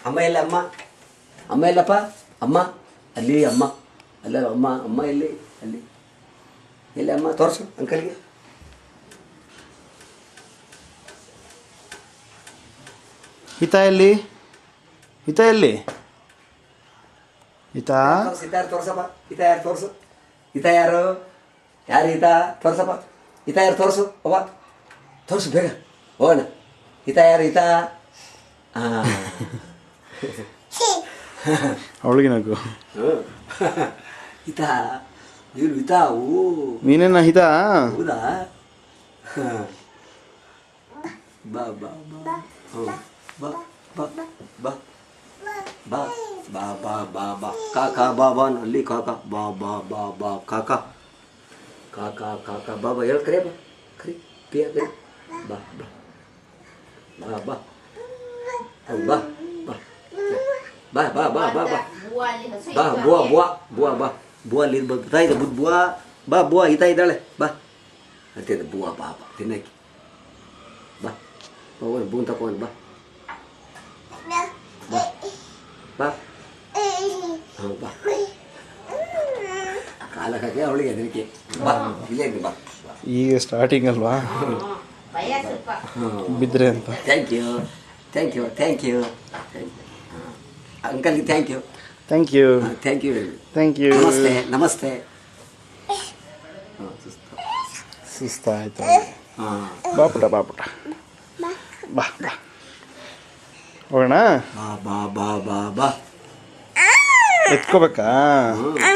ಅಮ್ಮ ಎಲ್ಲ ಅಮ್ಮ ಅಮ್ಮ ಎಲ್ಲಪ್ಪ ಅಮ್ಮ ಅಲ್ಲಿ ಅಮ್ಮ ಅಲ್ಲ ಅಮ್ಮ ಅಮ್ಮ ಎಲ್ಲಿ ಅಲ್ಲಿ ಎಲ್ಲಿ ಅಮ್ಮ ತೋರಿಸು ಅಂಕಲ್ಗೆ ಹಿತ ಎಲ್ಲಿ ಹಿತ ಎಲ್ಲಿ ಹಿತ ಯಾರು ತೋರ್ಸಪ್ಪ ಹಿತ ಯಾರು ತೋರಿಸು ಹಿತ ಯಾರು ಯಾರು ಹಿತ ತೋರ್ಸಪ್ಪ ಹಿತ ಯಾರು ತೋರಿಸು ಅವ್ವ ತೋರಿಸು ಬೇಗ ಹೋಗೋಣ ಹಿತ ಯಾರು ಹಿತ ಹಾಂ ಅವಳಿಗೆ ನಗು ಹಿತ ನೀನು ಹಿತ ಓ ನೀನೇನ ಹಿತ ಹೌದಾ ಬಾ ಬಾ ಬಾ ಬಾ ಬಾ ಬಾ ಬಾ ಬಾ ಬಾ ಬಾ ಬಾ ಕಾಕಾ ಬಾ ಬಾ ಅಲ್ಲಿ ಕಾಕಾ ಬಾ ಬಾ ಬಾ ಬಾ ಕಾಕಾ ಕಾಕಾ ಕಾಕಾ ಬಾ ಬಾ ಹೇಳಿ ಕರೆ ಬಾ ಕರಿ ಪಿಯ ಕರಿ ಬಾ ಬಾ ಬಾ ಬಾ ಬಾ ಬಾ ಬಾ ಬಾ ಬಾ ಬಾ ಬಾ ಬುವಾ ಬುವಾ ಬುವಾ ಬಾ ಬುವಾ ಅಲ್ಲಿ ಬರ್ತಾ ಇದೆ ಬುವಾ ಬಾ ಬುವಾ ಹಿತ ಇದ್ದಾಳೆ ಬಾ ಅಂತಿದ್ದೆ ಬುವಾ ಬಾ ಬಾ ತಿನ್ನಕ್ಕೆ ಬಾ ಹೋಗೋಣ ಬೂನ್ ತಕೊಂಡು ಬಾ ಬಾ ಬಾ ಹಾಂ ಬಾ ಕಾಲ ಹಾಕಿ ಅವಳಿಗೆ ಅದಕ್ಕೆ ಬಾ ಇಲ್ಲೇ ಇದೆ ಬಾ ಈಗ ಸ್ಟಾರ್ಟಿಂಗ್ ಅಲ್ವಾ ಬಿದ್ದರೆ ಅಂತ thank you thank you thank you ಅಂಕಲ್ಗೆ thank you thank you thank you thank you ನಮಸ್ತೆ ನಮಸ್ತೆ ಸುಸ್ತಾಯ್ತು ಹಾಂ ಬಾಪುಟ ಬಾಪುಟ ಬಾ ಬಾ ಹೋಗೋಣ ಬಾ ಬಾ ಬಾ ಬಾ ಬಾ ಎತ್ಕೋಬೇಕಾ